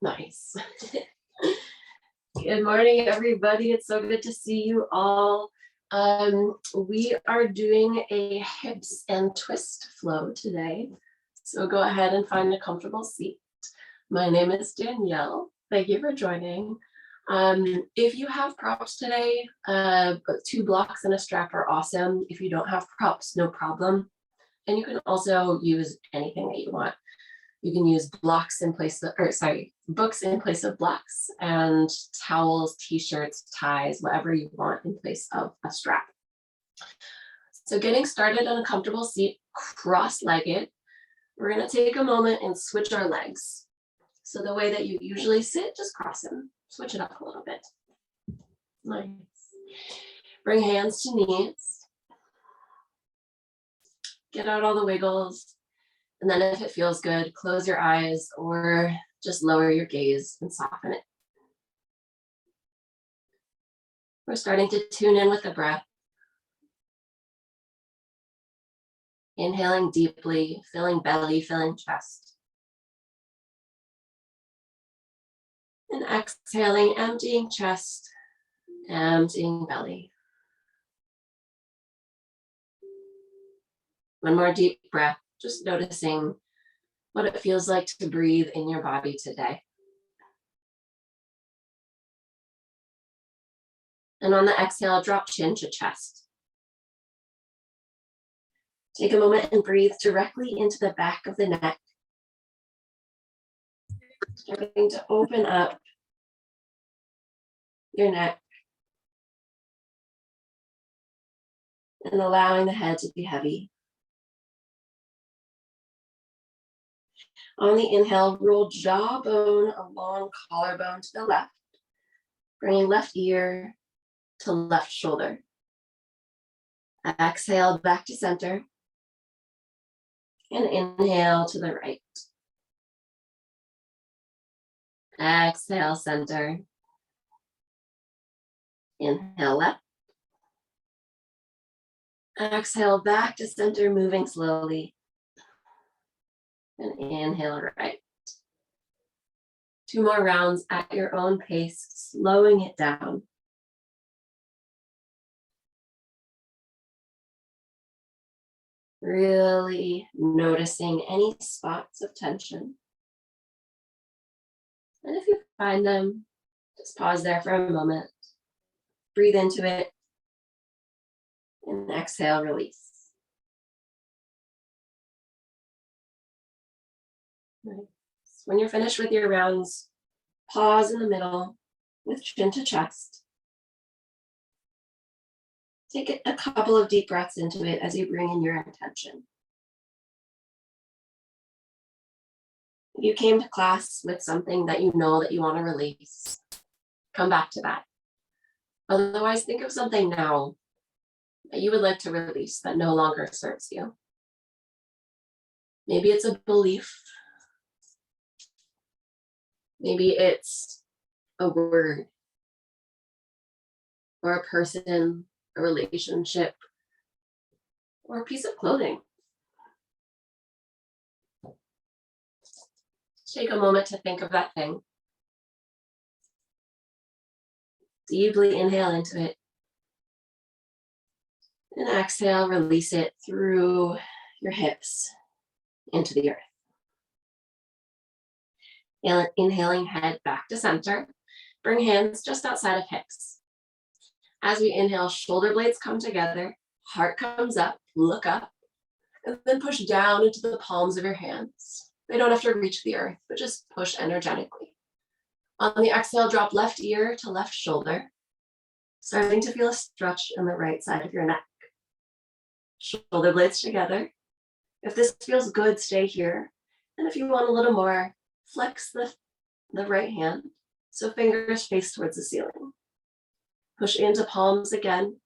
Nice. Good morning, everybody. It's so good to see you all. We are doing a hips and twist flow today. So go ahead and find a comfortable seat. My name is Danielle. Thank you for joining. If you have props today, 2 blocks and a strap are awesome. If you don't have props, no problem. And you can also use anything that you want. You can use blocks in place of, books in place of blocks, and towels, t-shirts, ties, whatever you want in place of a strap. So getting started in a comfortable seat, cross-legged, we're gonna take a moment and switch our legs. So the way that you usually sit, just cross them, switch it up a little bit. Nice. Bring hands to knees. Get out all the wiggles. And then if it feels good, close your eyes or just lower your gaze and soften it. We're starting to tune in with the breath. Inhaling deeply, filling belly, filling chest. And exhaling, emptying chest, emptying belly. One more deep breath, just noticing what it feels like to breathe in your body today. And on the exhale, drop chin to chest. Take a moment and breathe directly into the back of the neck. Starting to open up your neck and allowing the head to be heavy. On the inhale, roll jawbone along collarbone to the left, bringing left ear to left shoulder. Exhale back to center, and inhale to the right. Exhale, center. Inhale left. Exhale back to center, moving slowly. And inhale right. 2 more rounds at your own pace, slowing it down. Really noticing any spots of tension. And if you find them, just pause there for a moment. Breathe into it. And exhale, release. Nice. When you're finished with your rounds, pause in the middle with chin to chest. Take a couple of deep breaths into it as you bring in your intention. If you came to class with something that you know that you want to release, come back to that. Otherwise, think of something now that you would like to release that no longer serves you. Maybe it's a belief. Maybe it's a word or a person, a relationship, or a piece of clothing. Take a moment to think of that thing. Deeply inhale into it. And exhale, release it through your hips into the earth. Inhaling, head back to center. Bring hands just outside of hips. As we inhale, shoulder blades come together, heart comes up, look up, and then push down into the palms of your hands. They don't have to reach the earth, but just push energetically. On the exhale, drop left ear to left shoulder, starting to feel a stretch in the right side of your neck. Shoulder blades together. If this feels good, stay here. And if you want a little more, flex the right hand so fingers face towards the ceiling. Push into palms again.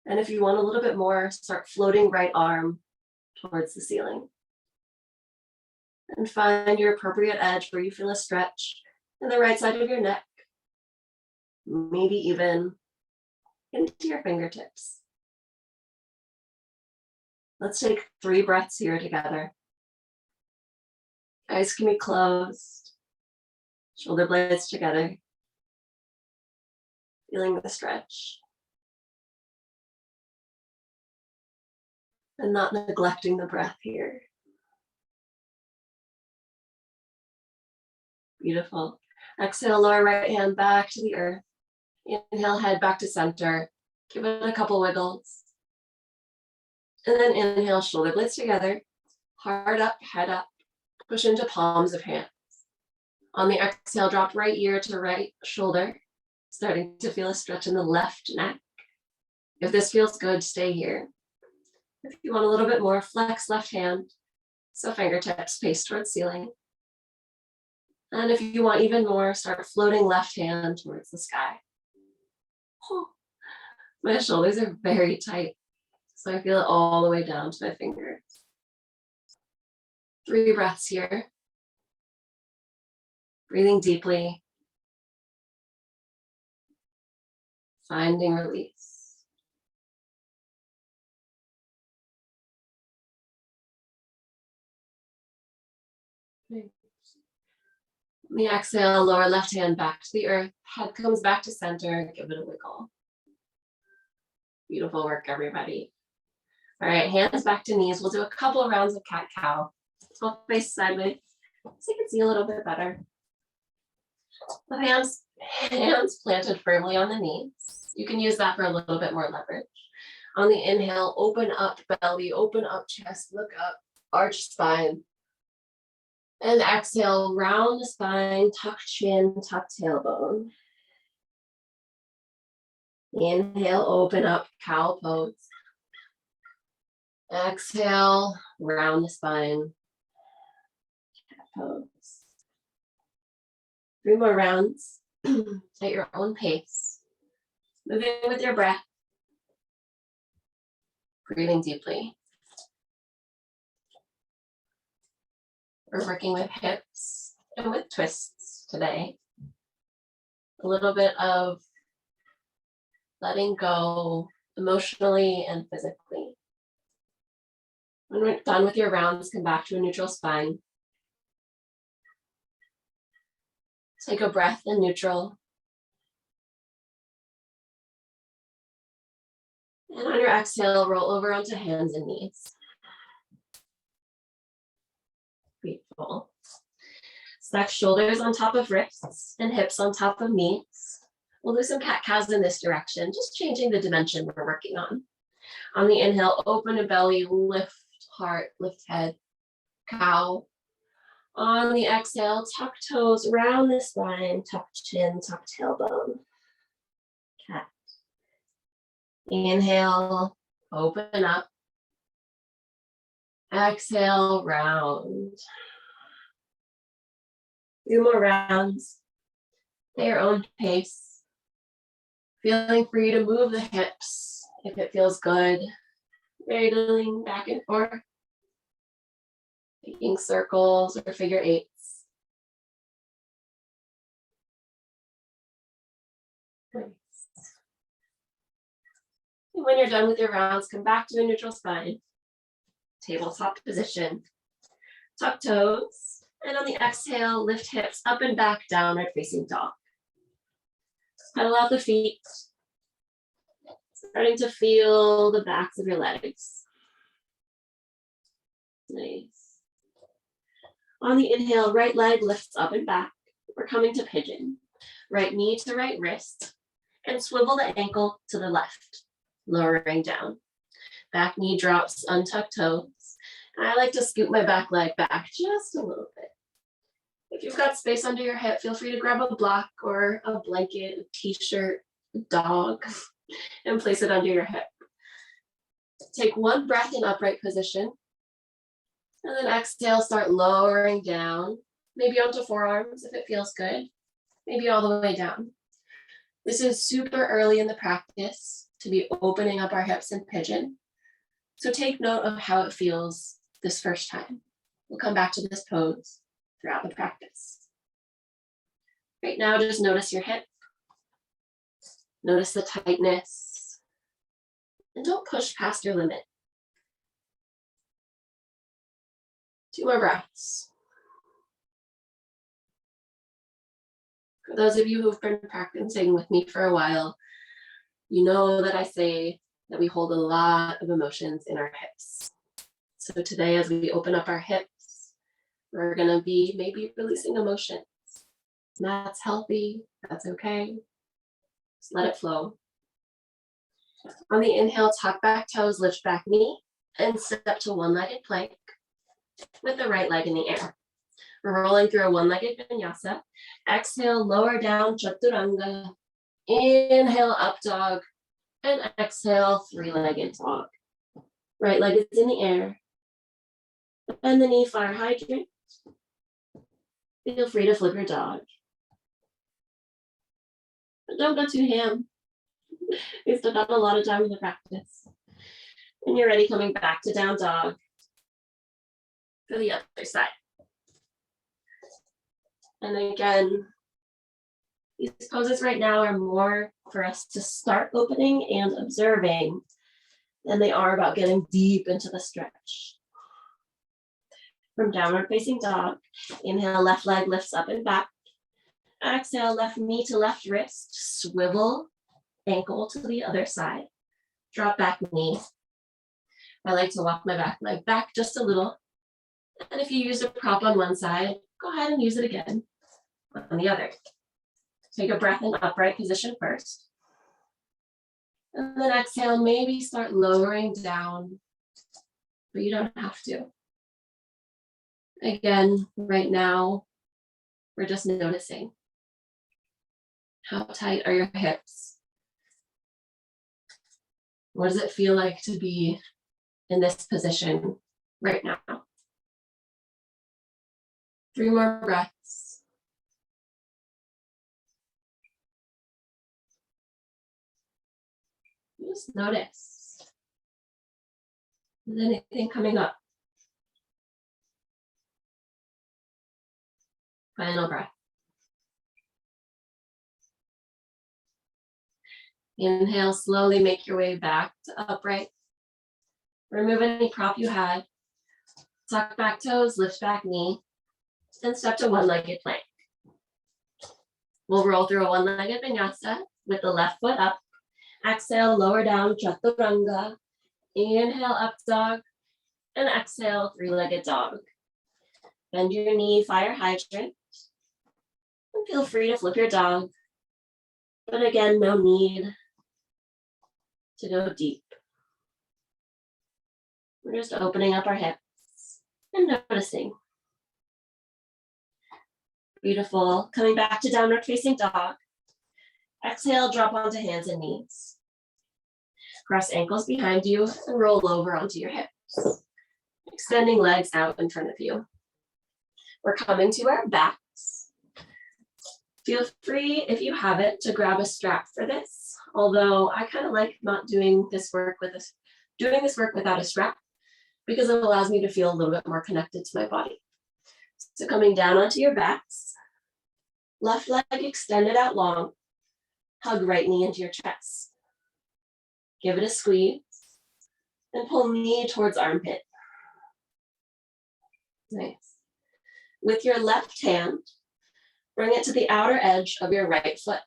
And if you want a little bit more, start floating right arm towards the ceiling. And find your appropriate edge where you feel a stretch in the right side of your neck. Maybe even into your fingertips. Let's take 3 breaths here together. Eyes can be closed. Shoulder blades together. Feeling the stretch. And not neglecting the breath here. Beautiful. Exhale, lower right hand back to the earth. Inhale, head back to center. Give it a couple wiggles. And then inhale, shoulder blades together. Heart up, head up. Push into palms of hands. On the exhale, drop right ear to right shoulder. Starting to feel a stretch in the left neck. If this feels good, stay here. If you want a little bit more, flex left hand. So fingertips face towards ceiling. And if you want even more, start floating left hand towards the sky. Oh, my shoulders are very tight, so I feel it all the way down to my fingers. 3 breaths here. Breathing deeply. Finding release. Okay. On the exhale, lower left hand back to the earth. Head comes back to center. Give it a wiggle. Beautiful work, everybody. All right, hands back to knees. We'll do a couple of rounds of cat-cow. Both face sideways so you can see a little bit better. With hands planted firmly on the knees. You can use that for a little bit more leverage. On the inhale, open up belly, open up chest, look up, arch spine. And exhale, round the spine, tuck chin, tuck tailbone. Inhale, open up, cow pose. Exhale, round the spine, cat pose. 3 more rounds at your own pace. Moving with your breath. Breathing deeply. We're working with hips and with twists today. A little bit of letting go emotionally and physically. When we're done with your rounds, come back to a neutral spine. Take a breath in neutral. And on your exhale, roll over onto hands and knees. Beautiful. Stack shoulders on top of wrists and hips on top of knees. We'll do some cat-cows in this direction, just changing the dimension we're working on. On the inhale, open the belly, lift heart, lift head, cow. On the exhale, tuck toes, round the spine, tuck chin, tuck tailbone, cat. Inhale, open up. Exhale, round. 2 more rounds at your own pace. Feeling free to move the hips if it feels good. Wiggling back and forth. Making circles or figure eights. Nice. And when you're done with your rounds, come back to a neutral spine. Tabletop position. Tuck toes. And on the exhale, lift hips up and back, downward facing dog. Pedal out the feet. Starting to feel the backs of your legs. Nice. On the inhale, right leg lifts up and back. We're coming to pigeon. Right knee to right wrist. And swivel the ankle to the left, lowering down. Back knee drops, untuck toes. And I like to scoot my back leg back just a little bit. If you've got space under your hip, feel free to grab a block or a blanket, a t-shirt, a dog, and place it under your hip. Take 1 breath in upright position. And then exhale, start lowering down, maybe onto forearms if it feels good, maybe all the way down. This is super early in the practice to be opening up our hips in pigeon. So take note of how it feels this first time. We'll come back to this pose throughout the practice. Right now, just notice your hip. Notice the tightness. And don't push past your limit. 2 more breaths. For those of you who've been practicing with me for a while, you know that I say that we hold a lot of emotions in our hips. So today, as we open up our hips, we're gonna be maybe releasing emotions. That's healthy, that's okay. Just let it flow. On the inhale, tuck back toes, lift back knee, and step to one-legged plank with the right leg in the air. We're rolling through a one-legged vinyasa. Exhale, lower down, chaturanga. Inhale, up dog. And exhale, three-legged dog. Right leg is in the air. Bend the knee, fire hydrant. Feel free to flip your dog. But don't go too ham. We still got a lot of time in the practice. When you're ready, coming back to down dog for the other side. And again, these poses right now are more for us to start opening and observing than they are about getting deep into the stretch. From downward facing dog, inhale, left leg lifts up and back. Exhale, left knee to left wrist, swivel ankle to the other side. Drop back knee. I like to walk my back leg back just a little. And if you use a prop on one side, go ahead and use it again on the other. Take a breath in upright position first. And then exhale, maybe start lowering down, but you don't have to. Again, right now, we're just noticing. How tight are your hips? What does it feel like to be in this position right now? 3 more breaths. Just notice. Is anything coming up? Final breath. Inhale, slowly make your way back to upright. Remove any prop you had. Tuck back toes, lift back knee, and step to one-legged plank. We'll roll through a one-legged vinyasa with the left foot up. Exhale, lower down, chaturanga. Inhale, up dog, and exhale, three-legged dog. Bend your knee, fire hydrant. And feel free to flip your dog. But again, no need to go deep. We're just opening up our hips and noticing. Beautiful. Coming back to downward facing dog. Exhale, drop onto hands and knees. Cross ankles behind you and roll over onto your hips. Extending legs out in front of you. We're coming to our backs. Feel free, if you have it, to grab a strap for this. Although I kind of like not doing this work without a strap because it allows me to feel a little bit more connected to my body. So coming down onto your backs, left leg extended out long, hug right knee into your chest. Give it a squeeze and pull knee towards armpit. Nice. With your left hand, bring it to the outer edge of your right foot.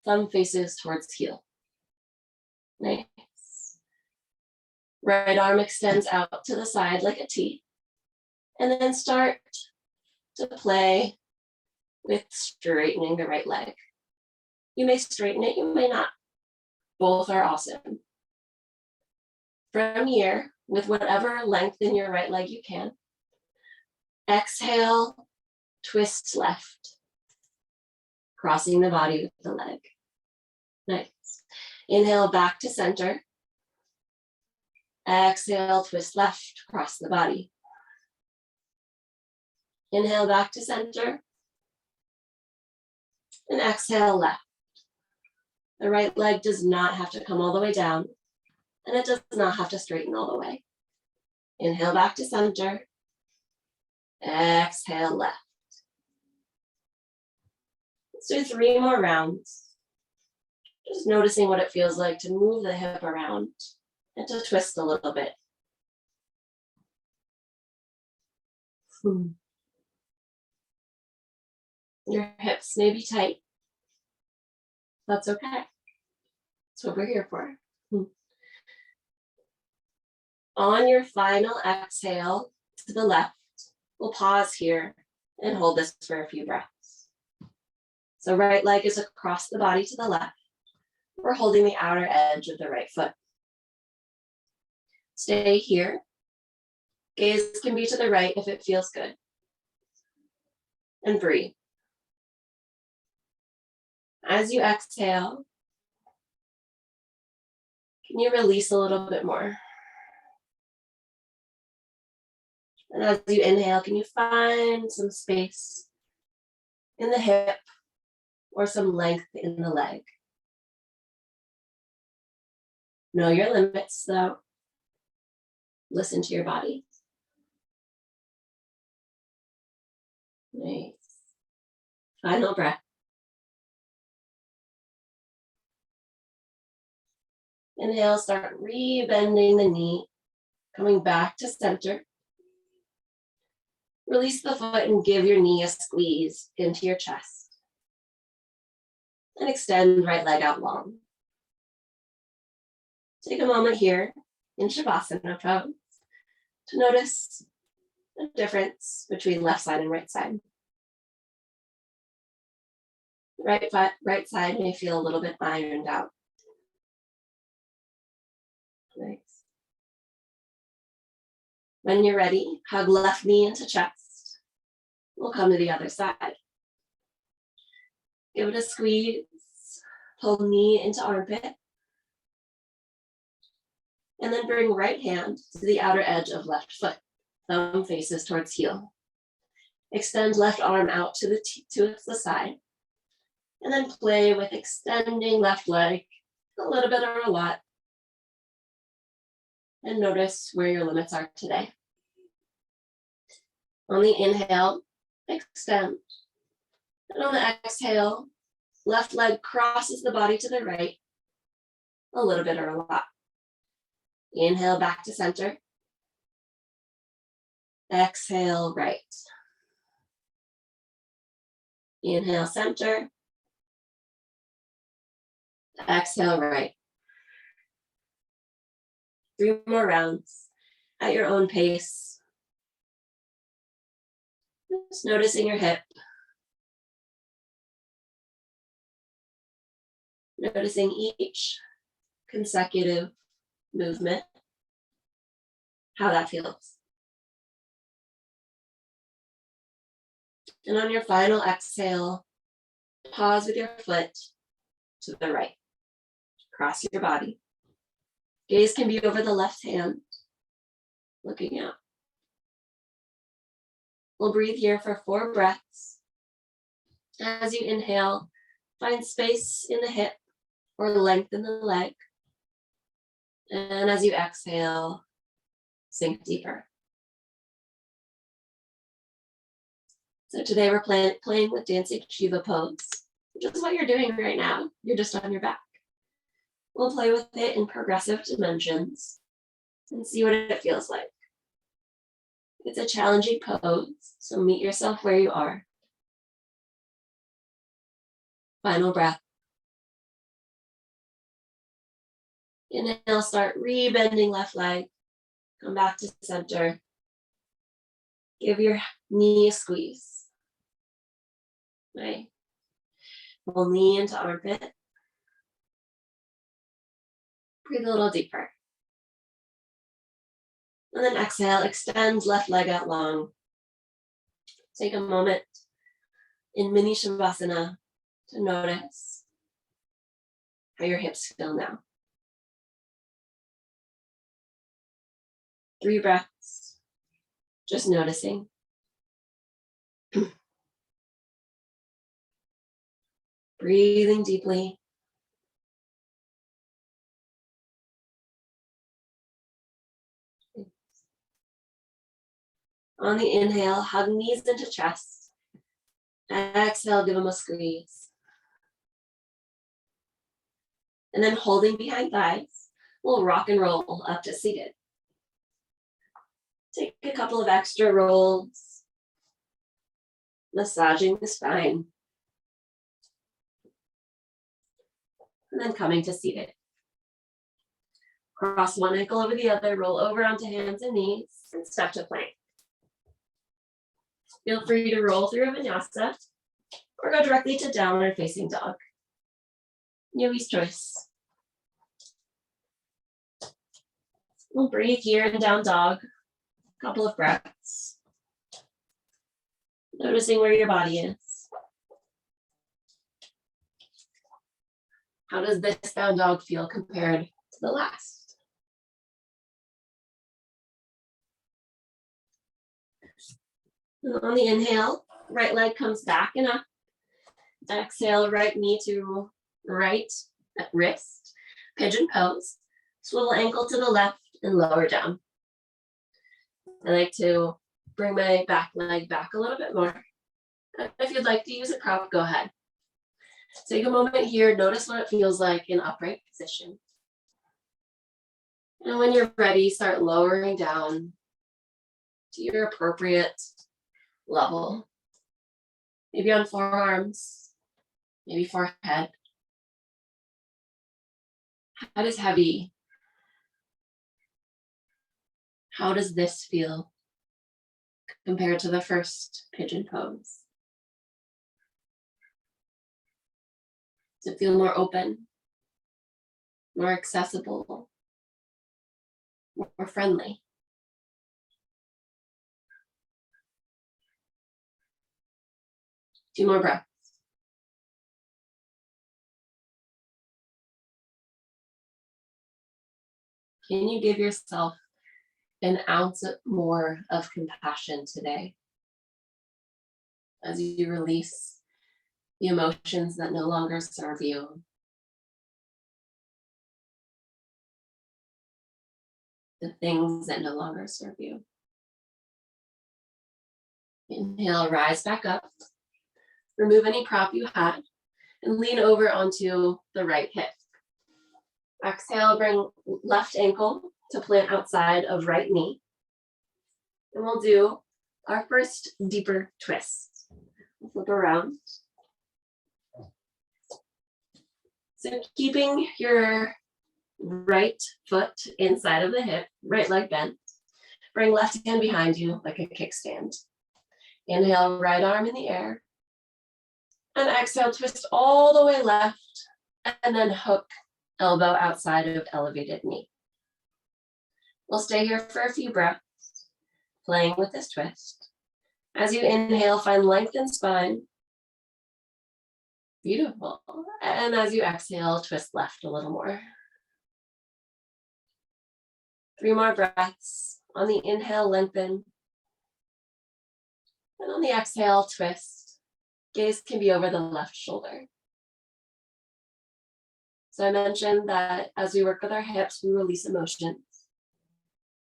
Thumb faces towards heel. Nice. Right arm extends out to the side like a T. And then start to play with straightening the right leg. You may straighten it, you may not. Both are awesome. From here, with whatever length in your right leg you can, exhale, twist left, crossing the body with the leg. Nice. Inhale back to center. Exhale, twist left, cross the body. Inhale back to center. And exhale left. The right leg does not have to come all the way down, and it does not have to straighten all the way. Inhale back to center. Exhale left. Let's do 3 more rounds. Just noticing what it feels like to move the hip around and to twist a little bit. Your hips may be tight, That's okay. That's what we're here for. On your final exhale to the left, we'll pause here and hold this for a few breaths. So right leg is across the body to the left. We're holding the outer edge of the right foot. Stay here. Gaze can be to the right if it feels good. And breathe. As you exhale, can you release a little bit more? And as you inhale, can you find some space in the hip or some length in the leg? Know your limits, though. Listen to your body. Nice. Final breath. Inhale, start re-bending the knee, coming back to center. Release the foot and give your knee a squeeze into your chest. And extend right leg out long. Take a moment here in Shavasana pose to notice the difference between left side and right side. Right side may feel a little bit ironed out. Nice. When you're ready, hug left knee into chest. We'll come to the other side. Give it a squeeze. Pull knee into armpit. And then bring right hand to the outer edge of left foot. Thumb faces towards heel. Extend left arm out to the side. And then play with extending left leg a little bit or a lot. And notice where your limits are today. On the inhale, extend. And on the exhale, left leg crosses the body to the right, a little bit or a lot. Inhale back to center. Exhale right. Inhale center. Exhale right. 3 more rounds at your own pace. Just noticing your hip. Noticing each consecutive movement, how that feels. And on your final exhale, pause with your foot to the right. Cross your body. Gaze can be over the left hand, looking out. We'll breathe here for 4 breaths. As you inhale, find space in the hip or length in the leg. And as you exhale, sink deeper. So today we're playing with dancing Shiva pose, which is what you're doing right now. You're just on your back. We'll play with it in progressive dimensions and see what it feels like. It's a challenging pose, so meet yourself where you are. Final breath. Inhale, start re-bending left leg. Come back to center. Give your knee a squeeze. Right. Pull knee into armpit. Breathe a little deeper. And then exhale, extend left leg out long. Take a moment in mini Shavasana to notice how your hips feel now. 3 breaths, just noticing. Breathing deeply. On the inhale, hug knees into chest. Exhale, give them a squeeze. And then holding behind thighs, we'll rock and roll up to seated. Take a couple of extra rolls, massaging the spine. and then coming to seated. Cross one ankle over the other, roll over onto hands and knees, and step to plank. Feel free to roll through a vinyasa or go directly to downward facing dog. Yogi's choice. We'll breathe here in down dog. A couple of breaths. Noticing where your body is. How does this down dog feel compared to the last? And on the inhale, right leg comes back and up. Exhale, right knee to right wrist. Pigeon pose. Swivel ankle to the left and lower down. I like to bring my back leg back a little bit more. If you'd like to use a prop, go ahead. Take a moment here, notice what it feels like in upright position. And when you're ready, start lowering down to your appropriate level. Maybe on forearms, maybe forehead. Head is heavy. How does this feel compared to the first pigeon pose? Does it feel more open, more accessible, more friendly? Two more breaths. Can you give yourself an ounce more of compassion today as you release the emotions that no longer serve you? The things that no longer serve you. Inhale, rise back up. Remove any prop you had and lean over onto the right hip. Exhale, bring left ankle to plant outside of right knee. And we'll do our first deeper twist. We'll flip around. So keeping your right foot inside of the hip, right leg bent. Bring left hand behind you like a kickstand. Inhale, right arm in the air. And exhale, twist all the way left, and then hook elbow outside of elevated knee. We'll stay here for a few breaths, playing with this twist. As you inhale, find length in spine. Beautiful. And as you exhale, twist left a little more. 3 more breaths. On the inhale, lengthen. And on the exhale, twist. Gaze can be over the left shoulder. So I mentioned that as we work with our hips, we release emotions.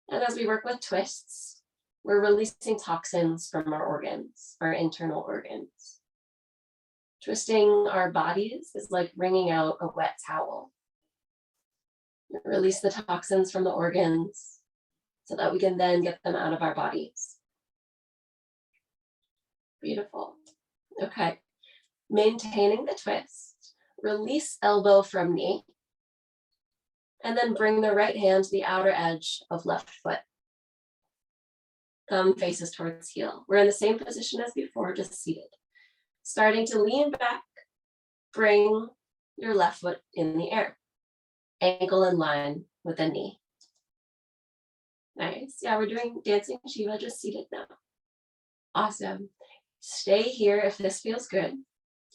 And as we work with twists, we're releasing toxins from our organs, our internal organs. Twisting our bodies is like wringing out a wet towel. Release the toxins from the organs so that we can then get them out of our bodies. Beautiful. Okay. Maintaining the twist. Release elbow from knee. And then bring the right hand to the outer edge of left foot. Thumb faces towards heel. We're in the same position as before, just seated. Starting to lean back, bring your left foot in the air. Ankle in line with the knee. Nice. Yeah, we're doing dancing Shiva, just seated now. Awesome. Stay here if this feels good.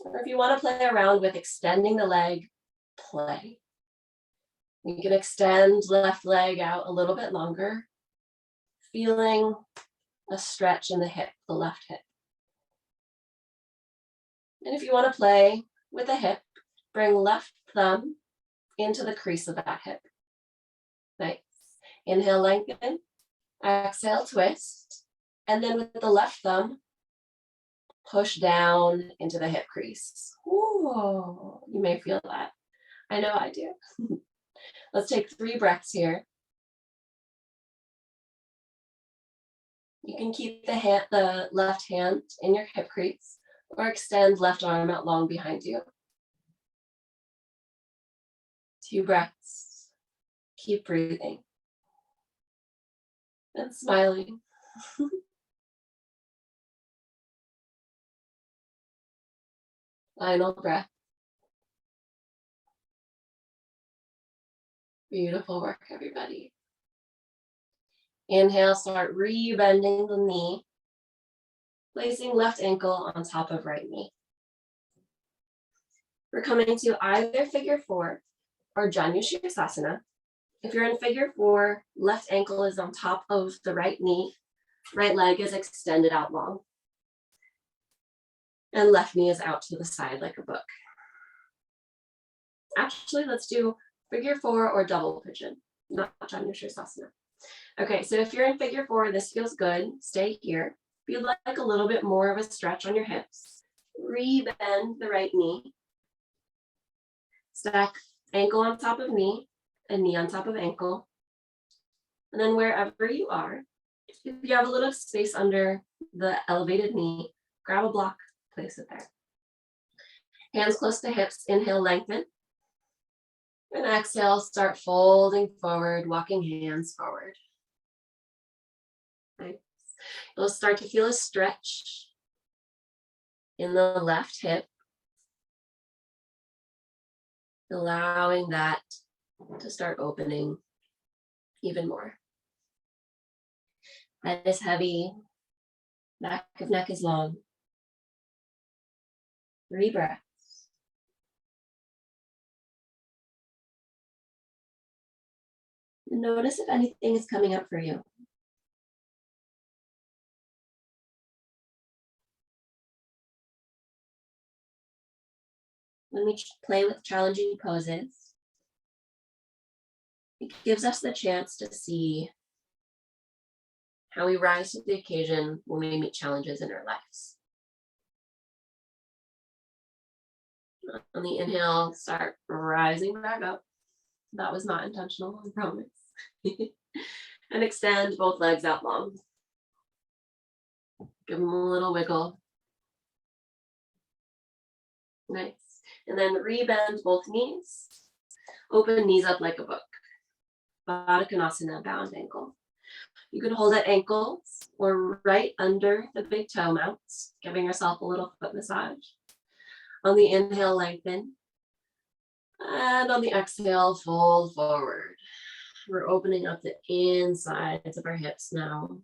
Or if you want to play around with extending the leg, play. You can extend left leg out a little bit longer, feeling a stretch in the hip, the left hip. And if you want to play with the hip, bring left thumb into the crease of that hip. Nice. Inhale, lengthen. Exhale, twist. And then with the left thumb, push down into the hip crease. Ooh, you may feel that. I know I do. Let's take 3 breaths here. You can keep the left hand in your hip crease or extend left arm out long behind you. 2 breaths. Keep breathing and smiling. Final breath. Beautiful work, everybody. Inhale, start re-bending the knee, placing left ankle on top of right knee. We're coming to either figure 4 or Janushirasana. If you're in figure 4, left ankle is on top of the right knee, right leg is extended out long, and left knee is out to the side like a book. Actually, let's do figure 4 or double pigeon, not Janushirasana. Okay, so if you're in figure 4, this feels good, stay here. If you'd like a little bit more of a stretch on your hips, re-bend the right knee. Stack ankle on top of knee and knee on top of ankle. And then wherever you are, if you have a little space under the elevated knee, grab a block, place it there. Hands close to hips, inhale, lengthen. And exhale, start folding forward, walking hands forward. Right. You'll start to feel a stretch in the left hip, allowing that to start opening even more. Head is heavy, back of neck is long. 3 breaths. And notice if anything is coming up for you. When we play with challenging poses, it gives us the chance to see how we rise to the occasion when we meet challenges in our lives. On the inhale, start rising back up. That was not intentional, I promise. And extend both legs out long. Give them a little wiggle. Nice. And then re-bend both knees. Open knees up like a book. Baddha Konasana, bound ankle. You can hold at ankles or right under the big toe mounts, giving yourself a little foot massage. On the inhale, lengthen. And on the exhale, fold forward. We're opening up the insides of our hips now.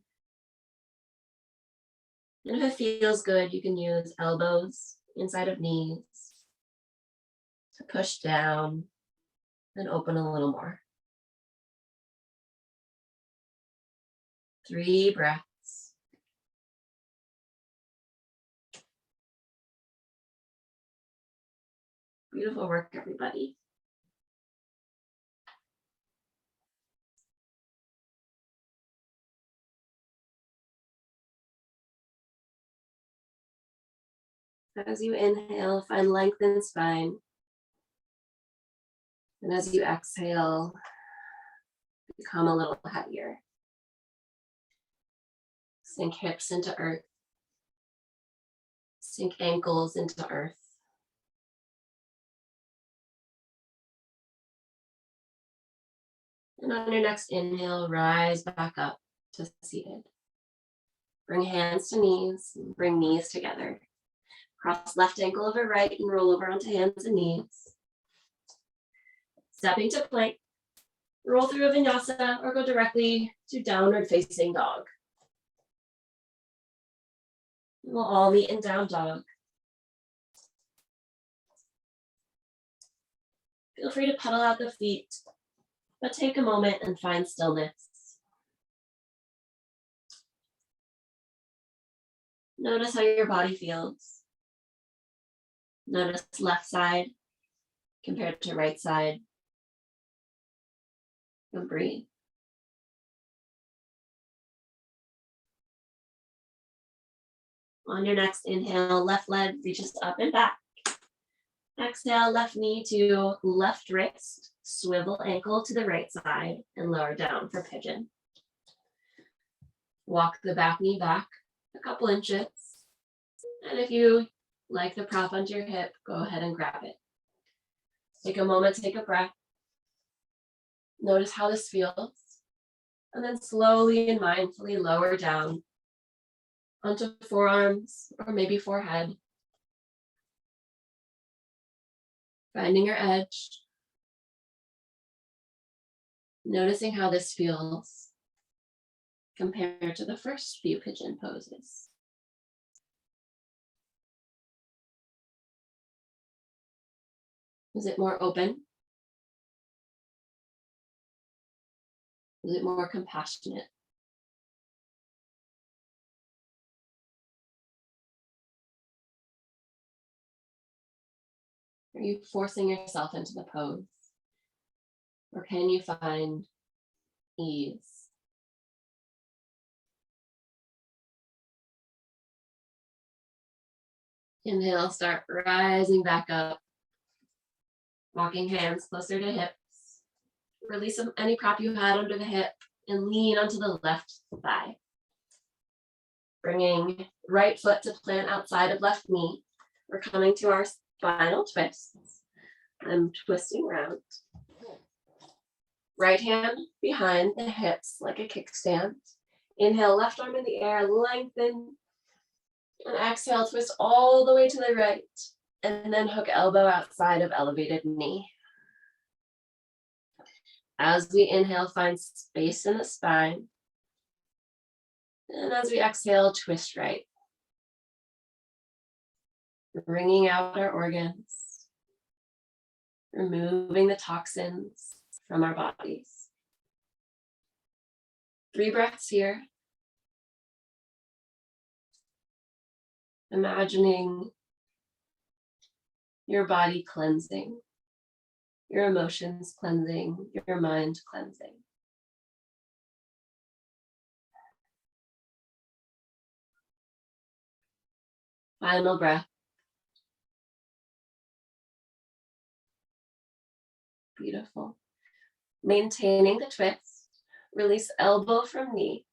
And if it feels good, you can use elbows inside of knees to push down and open a little more. 3 breaths. Beautiful work, everybody. As you inhale, find length in spine. And as you exhale, become a little heavier. Sink hips into earth. Sink ankles into earth. And on your next inhale, rise back up to seated. Bring hands to knees, bring knees together. Cross left ankle over right and roll over onto hands and knees. Stepping to plank, roll through a vinyasa or go directly to downward facing dog. We'll all meet in down dog. Feel free to pedal out the feet, but take a moment and find stillness. Notice how your body feels. Notice left side compared to right side. And breathe. On your next inhale, left leg reaches up and back. Exhale, left knee to left wrist, swivel ankle to the right side and lower down for pigeon. Walk the back knee back a couple inches. And if you like the prop onto your hip, go ahead and grab it. Take a moment, take a breath. Notice how this feels. And then slowly and mindfully lower down onto forearms or maybe forehead. Finding your edge. Noticing how this feels compared to the first few pigeon poses. Is it more open? Is it more compassionate? Are you forcing yourself into the pose? Or can you find ease? Inhale, start rising back up. Walking hands closer to hips. Release any prop you had under the hip and lean onto the left thigh. Bringing right foot to plant outside of left knee. We're coming to our final twists. I'm twisting around. Right hand behind the hips like a kickstand. Inhale, left arm in the air, lengthen. And exhale, twist all the way to the right. And then hook elbow outside of elevated knee. As we inhale, find space in the spine. And as we exhale, twist right. Bringing out our organs. Removing the toxins from our bodies. 3 breaths here. Imagining your body cleansing, your emotions cleansing, your mind cleansing. Final breath. Beautiful. Maintaining the twist, release elbow from knee,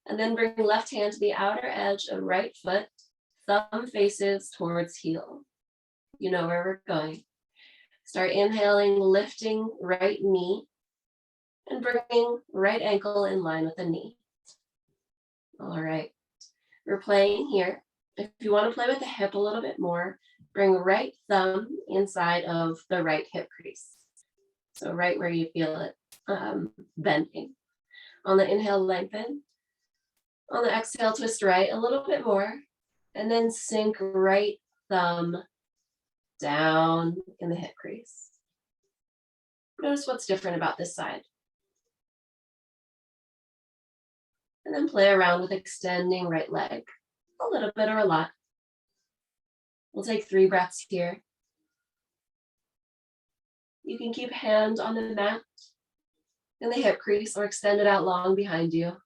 and then bring left hand to the outer edge of right foot, thumb faces towards heel. You know where we're going. Start inhaling, lifting right knee, and bringing right ankle in line with the knee. All right, we're playing here. If you want to play with the hip a little bit more, bring right thumb inside of the right hip crease. So right where you feel it bending. On the inhale, lengthen. On the exhale, twist right a little bit more. And then sink right thumb down in the hip crease. Notice what's different about this side. And then play around with extending right leg. A little bit or a lot. We'll take 3 breaths here. You can keep hand on the mat in the hip crease or extend it out long behind you.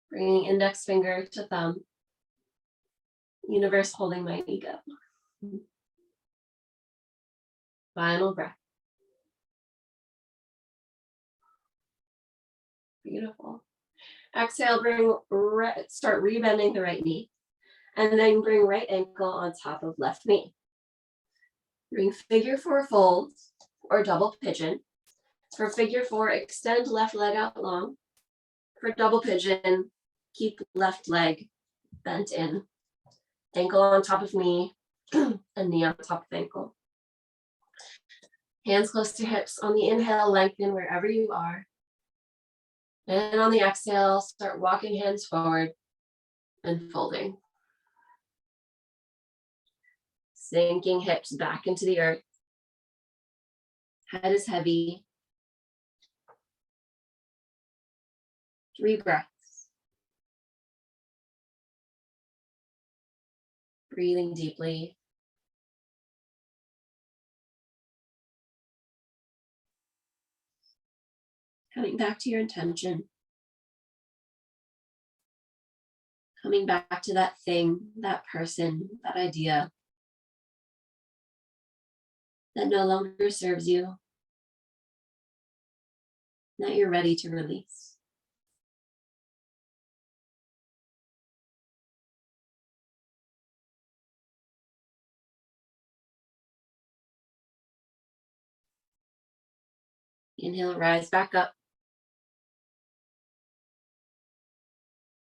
Bringing index finger to thumb. Universe holding my ego. Final breath. Beautiful. Exhale, start rebending the right knee. And then bring right ankle on top of left knee. Bring figure 4 fold or double pigeon. For figure 4, extend left leg out long. For double pigeon, keep left leg bent in. Ankle on top of knee and knee on top of ankle. Hands close to hips. On the inhale, lengthen wherever you are. And on the exhale, start walking hands forward and folding. Sinking hips back into the earth. Head is heavy. 3 breaths. Breathing deeply. Coming back to your intention. Coming back to that thing, that person, that idea that no longer serves you, that you're ready to release. Inhale, rise back up.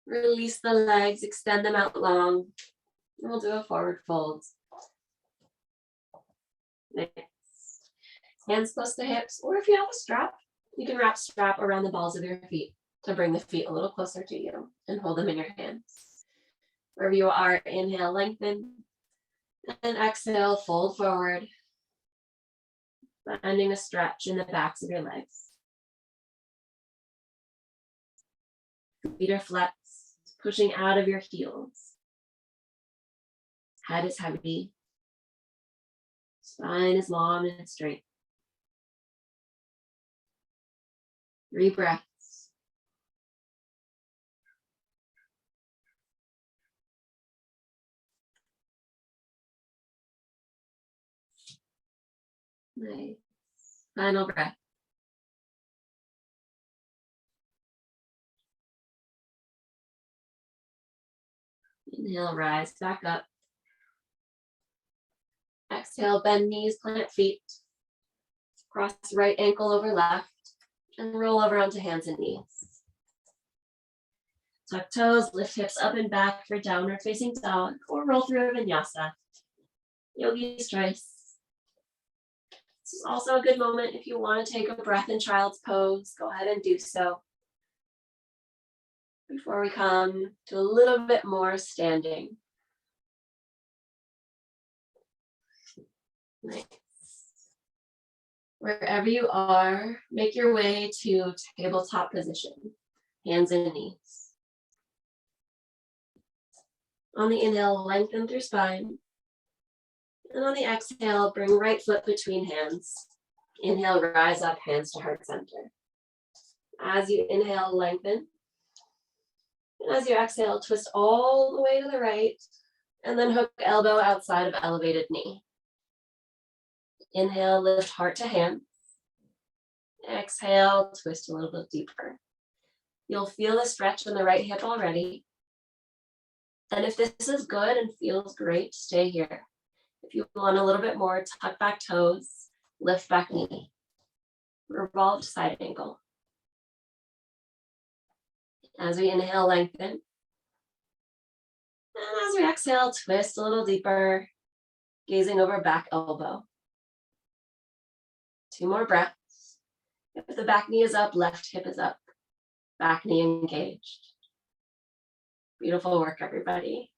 Release the legs, extend them out long. And we'll do a forward fold. Nice. Hands close to hips, or if you have a strap, you can wrap strap around the balls of your feet to bring the feet a little closer to you and hold them in your hands. Wherever you are, inhale, lengthen, and exhale, fold forward, finding a stretch in the backs of your legs. Feet are flexed, pushing out of your heels. Head is heavy. Spine is long and straight. 3 breaths. Nice. Final breath. Inhale, rise back up. Exhale, bend knees, plant feet. Cross right ankle over left and roll over onto hands and knees. Tuck toes, lift hips up and back for downward facing dog or roll through a vinyasa. Yogi's choice. This is also a good moment if you want to take a breath in child's pose, go ahead and do so. Before we come to a little bit more standing. Nice. Wherever you are, make your way to tabletop position, hands and knees. On the inhale, lengthen through spine. And on the exhale, bring right foot between hands. Inhale, rise up, hands to heart center. As you inhale, lengthen. And as you exhale, twist all the way to the right, and then hook elbow outside of elevated knee. Inhale, lift heart to hand. Exhale, twist a little bit deeper. You'll feel the stretch in the right hip already. And if this is good and feels great, stay here. If you want a little bit more, tuck back toes, lift back knee. Revolved side angle. As we inhale, lengthen. And as we exhale, twist a little deeper, gazing over back elbow. 2 more breaths. If the back knee is up, left hip is up. Back knee engaged. Beautiful work, everybody.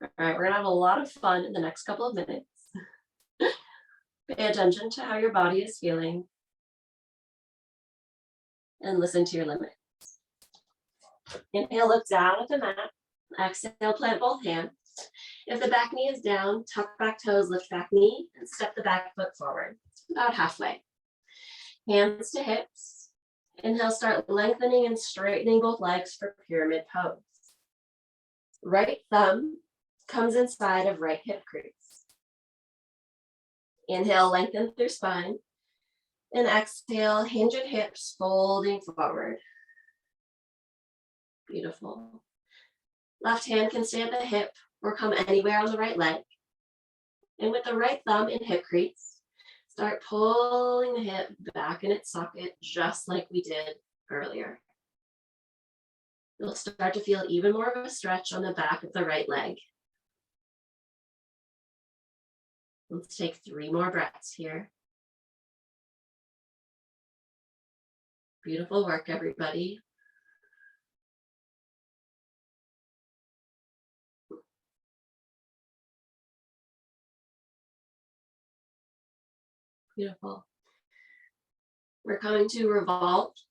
All right, we're gonna have a lot of fun in the next couple of minutes. Pay attention to how your body is feeling and listen to your limits. Inhale, look down at the mat. Exhale, plant both hands. If the back knee is down, tuck back toes, lift back knee, and step the back foot forward, about halfway. Hands to hips. Inhale, start lengthening and straightening both legs for pyramid pose. Right thumb comes inside of right hip crease. Inhale, lengthen through spine. And exhale, hinge at hips, folding forward. Beautiful. Left hand can stay at the hip or come anywhere on the right leg. And with the right thumb in hip crease, start pulling the hip back in its socket, just like we did earlier. You'll start to feel even more of a stretch on the back of the right leg. Let's take 3 more breaths here. Beautiful work, everybody. Beautiful. We're coming to revolved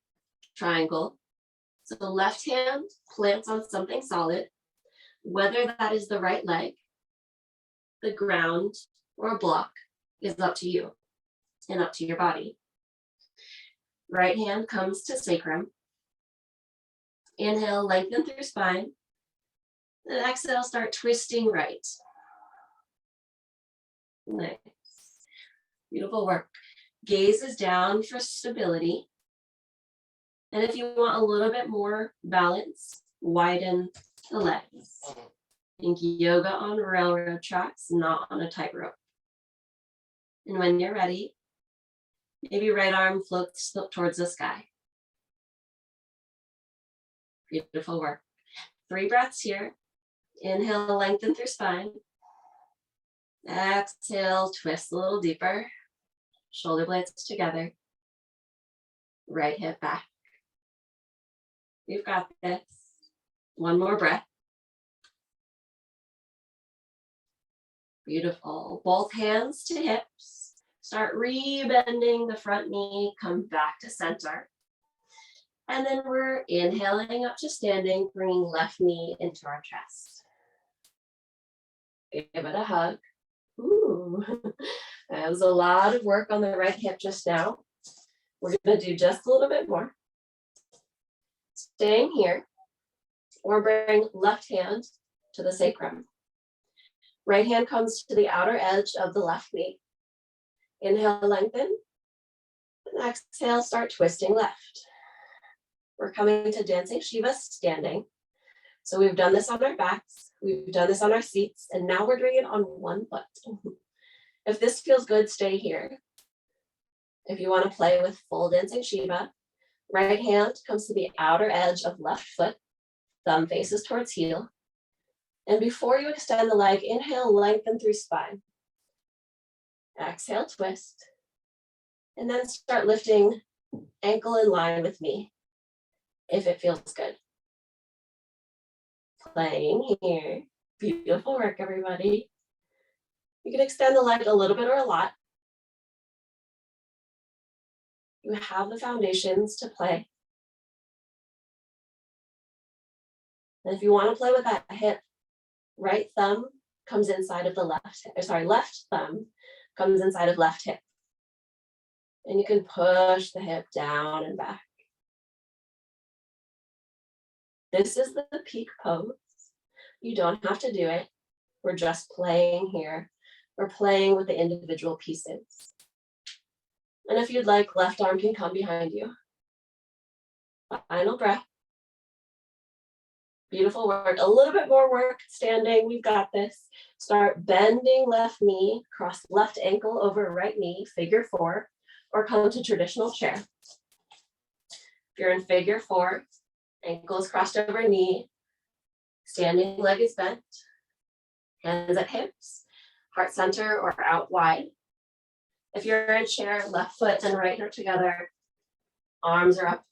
triangle. So the left hand plants on something solid, whether that is the right leg, the ground, or a block is up to you and up to your body. Right hand comes to sacrum. Inhale, lengthen through spine. And exhale, start twisting right. Nice. Beautiful work. Gaze is down for stability. And if you want a little bit more balance, widen the legs. Think yoga on railroad tracks, not on a tightrope. And when you're ready, Maybe right arm floats towards the sky. Beautiful work. 3 breaths here. Inhale, lengthen through spine. Exhale, twist a little deeper. Shoulder blades together. Right hip back. You've got this. One more breath. Beautiful. Both hands to hips. Start rebending the front knee. Come back to center. And then we're inhaling up to standing, bringing left knee into our chest. Give it a hug. Ooh, that was a lot of work on the right hip just now. We're going to do just a little bit more. Staying here, or bring left hand to the sacrum. Right hand comes to the outer edge of the left knee. Inhale, lengthen. And exhale, start twisting left. We're coming to dancing Shiva standing. So we've done this on our backs, we've done this on our seats, and now we're doing it on one foot. If this feels good, stay here. If you want to play with full dancing Shiva, right hand comes to the outer edge of left foot, thumb faces towards heel. And before you extend the leg, inhale, lengthen through spine. Exhale, twist. And then start lifting ankle in line with knee, if it feels good. Playing here. Beautiful work, everybody. You can extend the leg a little bit or a lot. You have the foundations to play. And if you want to play with that hip, right thumb comes inside of the left thumb comes inside of left hip. And you can push the hip down and back. This is the peak pose. You don't have to do it. We're just playing here. We're playing with the individual pieces. And if you'd like, left arm can come behind you. Final breath. Beautiful work. A little bit more work standing. We've got this. Start bending left knee, cross left ankle over right knee, figure 4, or come to traditional chair. If you're in figure 4, ankle is crossed over knee, standing leg is bent, hands at hips, heart center or out wide. If you're in chair, left foot and right are together, arms are up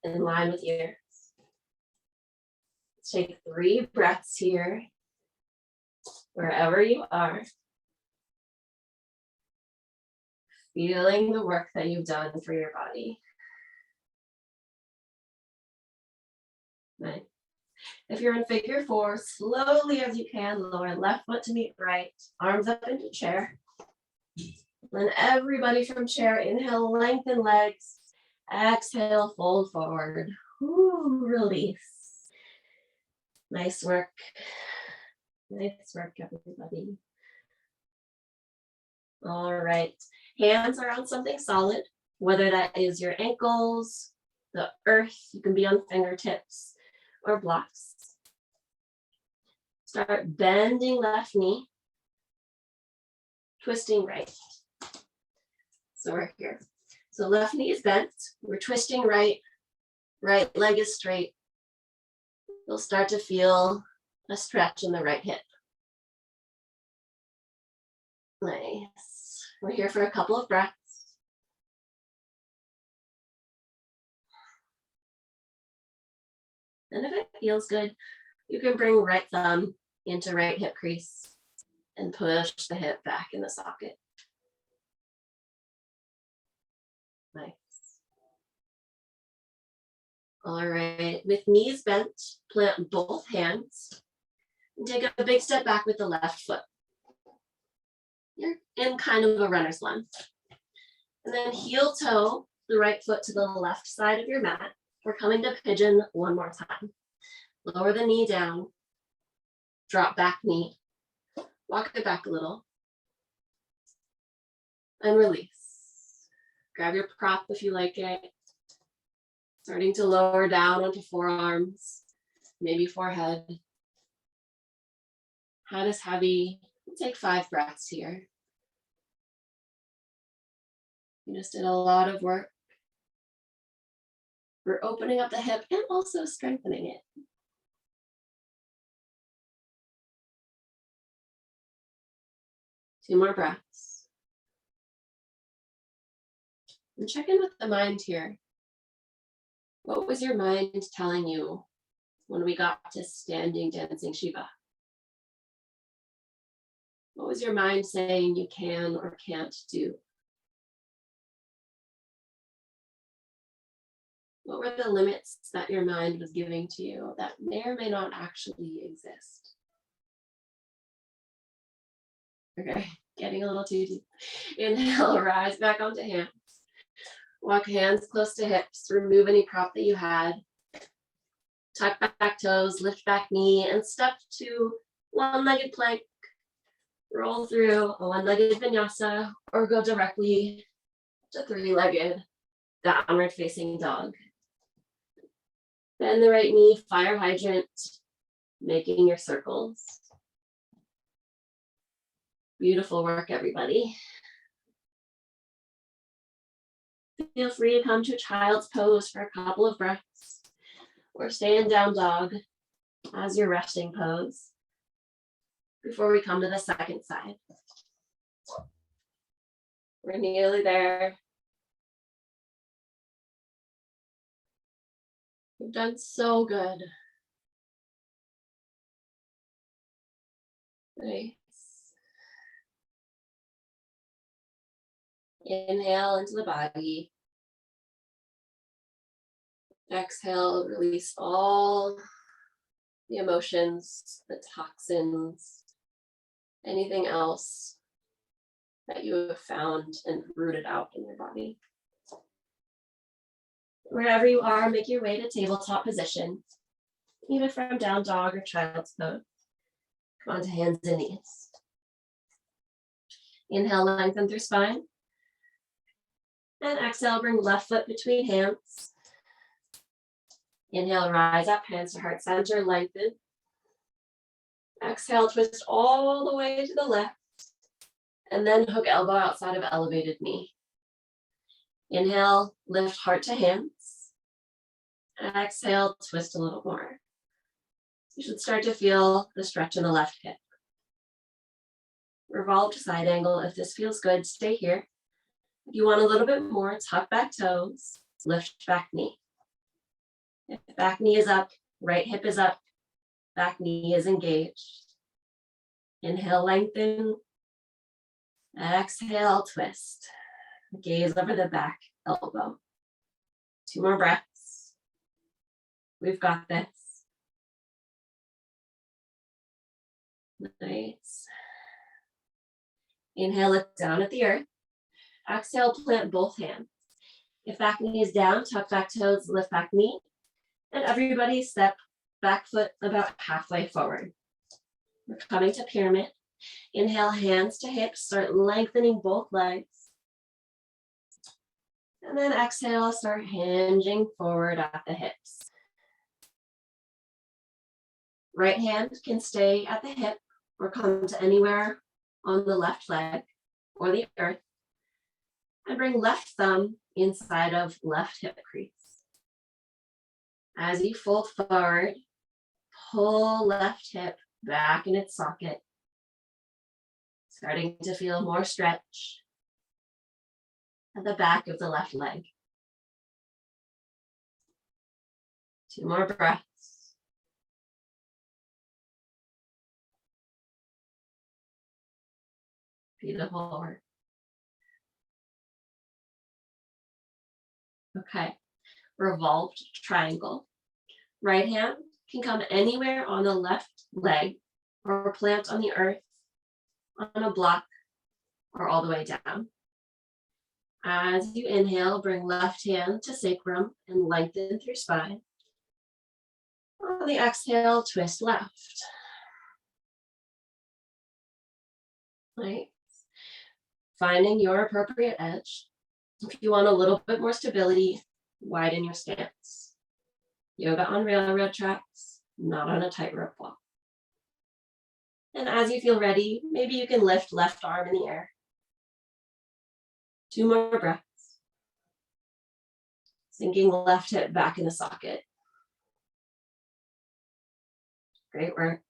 in line with ears. Let's take 3 breaths here, wherever you are. Feeling the work that you've done for your body. Nice. If you're in figure 4, slowly as you can, lower left foot to meet right, arms up into chair. Then everybody from chair, inhale, lengthen legs. Exhale, fold forward. Ooh, release. Nice work. Nice work, everybody. All right. Hands are on something solid, whether that is your ankles, the earth, you can be on fingertips, or blocks. Start bending left knee, twisting right. So we're here. So left knee is bent, we're twisting right, right leg is straight. You'll start to feel a stretch in the right hip. Nice. We're here for a couple of breaths. And if it feels good, you can bring right thumb into right hip crease and push the hip back in the socket. Nice. All right, with knees bent, plant both hands and take a big step back with the left foot. You're in kind of a runner's lunge. And then heel toe the right foot to the left side of your mat. We're coming to pigeon one more time. Lower the knee down, drop back knee, walk it back a little, and release. Grab your prop if you like it. Starting to lower down onto forearms, maybe forehead. Head is heavy. Take 5 breaths here. You just did a lot of work. We're opening up the hip and also strengthening it. Two more breaths. And check in with the mind here. What was your mind telling you when we got to standing dancing Shiva? What was your mind saying you can or can't do? What were the limits that your mind was giving to you that may or may not actually exist? Okay, getting a little too deep. Inhale, rise back onto hands. Walk hands close to hips. Remove any prop that you had. Tuck back toes, lift back knee, and step to one-legged plank. Roll through a one-legged vinyasa, or go directly to three-legged downward facing dog. Bend the right knee, fire hydrant, making your circles. Beautiful work, everybody. Feel free to come to child's pose for a couple of breaths, or stay in down dog as your resting pose before we come to the second side. We're nearly there. You've done so good. Nice. Inhale into the body. Exhale, release all the emotions, the toxins, anything else that you have found and rooted out in your body. Wherever you are, make your way to tabletop position, either from down dog or child's pose. Come onto hands and knees. Inhale, lengthen through spine. And exhale, bring left foot between hands. Inhale, rise up, hands to heart center, lengthen. Exhale, twist all the way to the left. And then hook elbow outside of elevated knee. Inhale, lift heart to hands. Exhale, twist a little more. You should start to feel the stretch in the left hip. Revolve to side angle. If this feels good, stay here. If you want a little bit more, tuck back toes, lift back knee. If back knee is up, right hip is up, back knee is engaged. Inhale, lengthen. Exhale, twist. Gaze over the back elbow. Two more breaths. We've got this. Nice. Inhale, look down at the earth. Exhale, plant both hands. If back knee is down, tuck back toes, lift back knee. And everybody step back foot about halfway forward. We're coming to pyramid. Inhale, hands to hips, start lengthening both legs. And then exhale, start hinging forward at the hips. Right hand can stay at the hip or come to anywhere on the left leg or the earth. And bring left thumb inside of left hip crease. As you fold forward, pull left hip back in its socket. Starting to feel more stretch at the back of the left leg. Two more breaths. Beautiful work. Okay, revolved triangle. Right hand can come anywhere on the left leg or plant on the earth, on a block, or all the way down. As you inhale, bring left hand to sacrum and lengthen through spine. On the exhale, twist left. Right. Finding your appropriate edge. If you want a little bit more stability, widen your stance. Yoga on railroad tracks, not on a tightrope walk. And as you feel ready, maybe you can lift left arm in the air. Two more breaths. Sinking left hip back in the socket. Great work.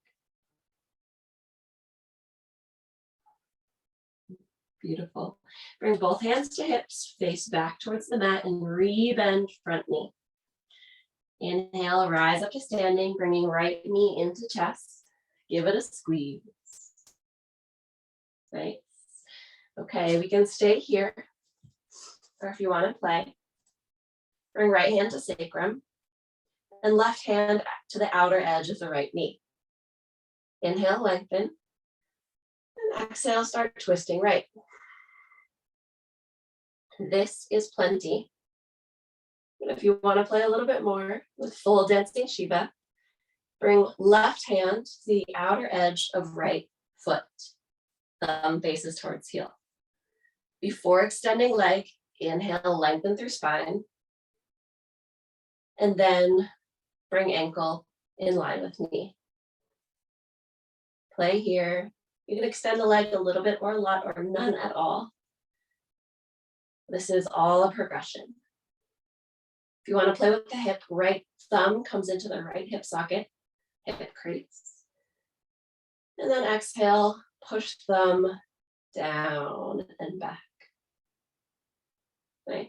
Beautiful. Bring both hands to hips, face back towards the mat, and rebend front knee. Inhale, rise up to standing, bringing right knee into chest. Give it a squeeze. Nice. Okay, we can stay here. Or if you want to play, bring right hand to sacrum and left hand to the outer edge of the right knee. Inhale, lengthen. And exhale, start twisting right. This is plenty. And if you want to play a little bit more with full dancing Shiva, bring left hand to the outer edge of right foot. Thumb faces towards heel. Before extending leg, inhale, lengthen through spine. And then bring ankle in line with knee. Play here. You can extend the leg a little bit or a lot or none at all. This is all a progression. If you want to play with the hip, right thumb comes into the right hip socket, hip crease. And then exhale, push thumb down and back. Nice.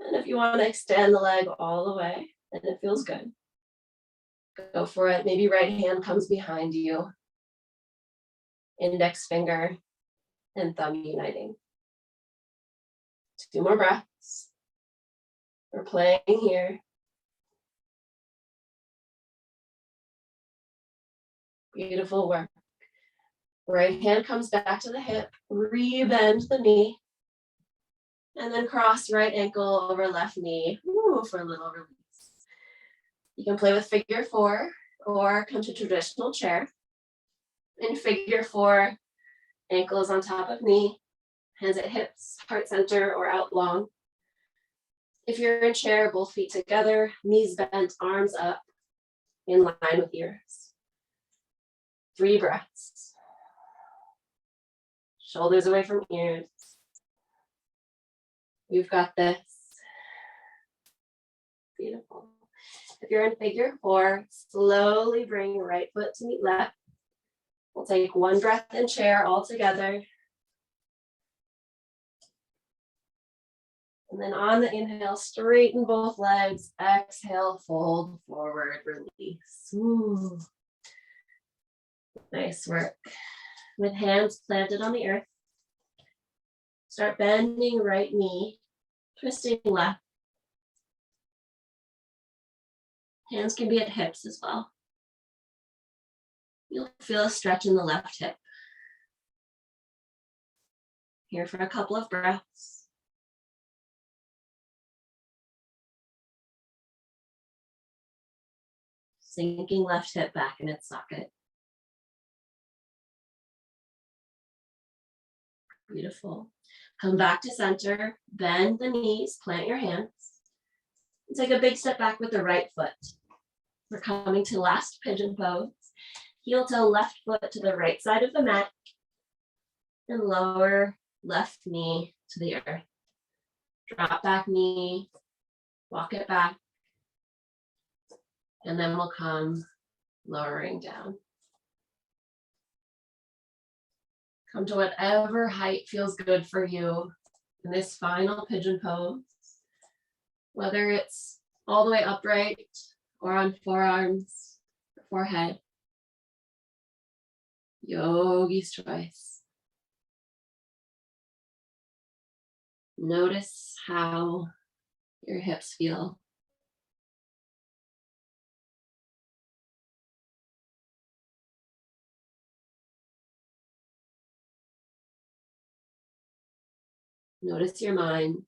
And if you want to extend the leg all the way, and it feels good, go for it. Maybe right hand comes behind you. Index finger and thumb uniting. 2 more breaths. We're playing here. Beautiful work. Right hand comes back to the hip, rebend the knee, and then cross right ankle over left knee. Ooh, for a little release. You can play with figure 4 or come to traditional chair. In figure 4, ankles on top of knee, hands at hips, heart center, or out long. If you're in chair, both feet together, knees bent, arms up, in line with ears. 3 breaths. Shoulders away from ears. You've got this. Beautiful. If you're in figure 4, slowly bring right foot to meet left. We'll take 1 breath in chair all together. And then on the inhale, straighten both legs. Exhale, fold forward, release. Ooh. Nice work. With hands planted on the earth, start bending right knee, twisting left. Hands can be at hips as well. You'll feel a stretch in the left hip. Here for a couple of breaths. Sinking left hip back in its socket. Beautiful. Come back to center, bend the knees, plant your hands. And take a big step back with the right foot. We're coming to last pigeon pose. Heel toe left foot to the right side of the mat. And lower left knee to the earth. Drop back knee, walk it back. And then we'll come lowering down. Come to whatever height feels good for you in this final pigeon pose. Whether it's all the way upright or on forearms, forehead. Yogi's choice. Notice how your hips feel. Notice your mind.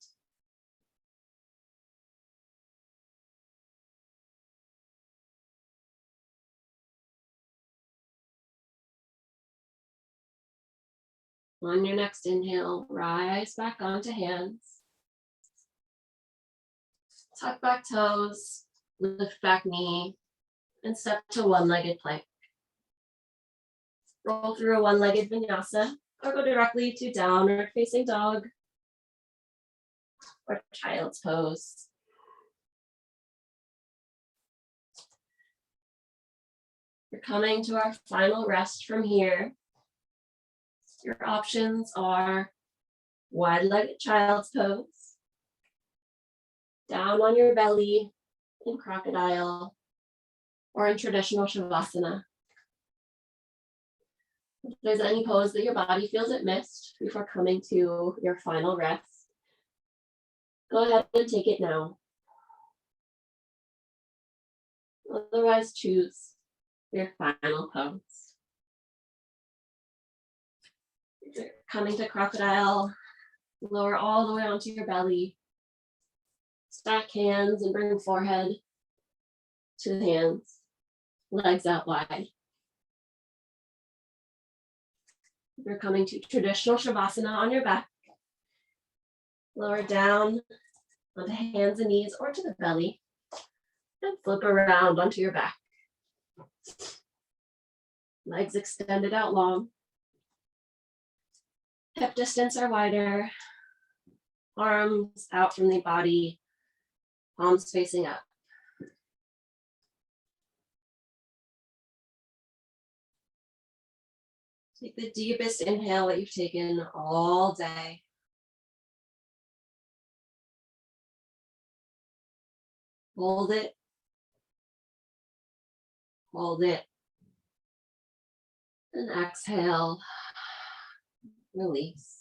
On your next inhale, rise back onto hands. Tuck back toes, lift back knee, and step to one-legged plank. Roll through a one-legged vinyasa, or go directly to downward facing dog. or child's pose. We're coming to our final rest from here. Your options are wide-legged child's pose, down on your belly in crocodile, or in traditional shavasana. If there's any pose that your body feels it missed before coming to your final rest, go ahead and take it now. Otherwise, choose your final pose. If you're coming to crocodile, lower all the way onto your belly. Stack hands and bring forehead to the hands, legs out wide. If you're coming to traditional shavasana on your back, lower down onto hands and knees or to the belly, and flip around onto your back. Legs extended out long. Hip distance or wider. Arms out from the body, palms facing up. Take the deepest inhale that you've taken all day. Hold it. Hold it. And exhale. Release.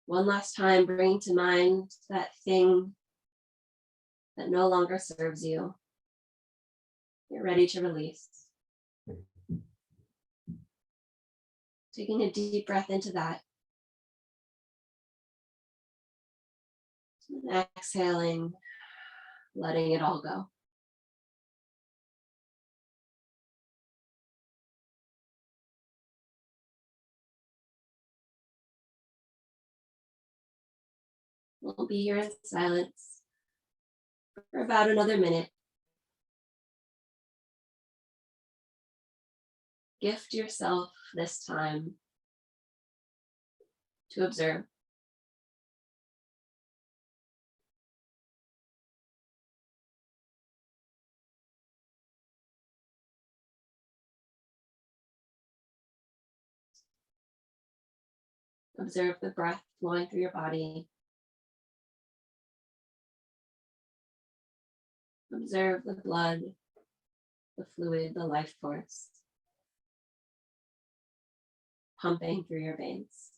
One last time, bring to mind that thing that no longer serves you. You're ready to release. Taking a deep breath into that. And exhaling, letting it all go. We'll be here in silence for about another minute. Gift yourself this time to observe. Observe the breath flowing through your body. Observe the blood, the fluid, the life force pumping through your veins.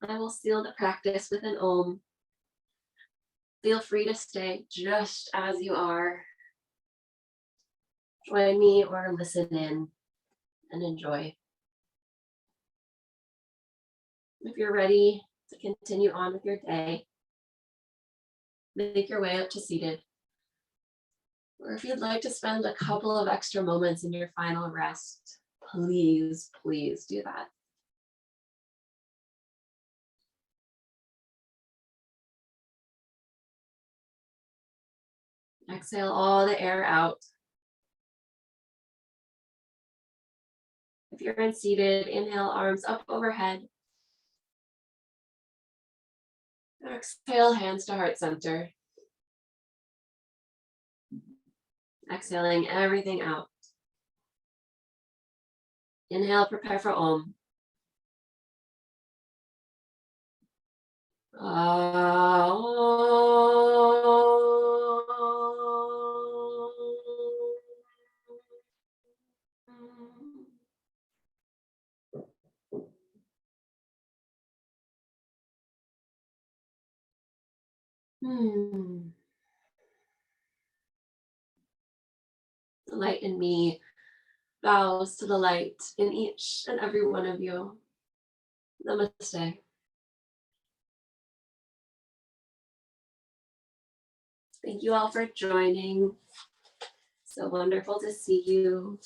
I will seal the practice with an Om. Feel free to stay just as you are. Join me or listen in and enjoy. If you're ready to continue on with your day, make your way up to seated. Or if you'd like to spend a couple of extra moments in your final rest, please, please do that. Exhale all the air out. If you're in seated, inhale, arms up overhead. Exhale, hands to heart center. Exhaling everything out. Inhale, prepare for Om. The light in me bows to the light in each and every one of you. Namaste. Thank you all for joining. So wonderful to see you.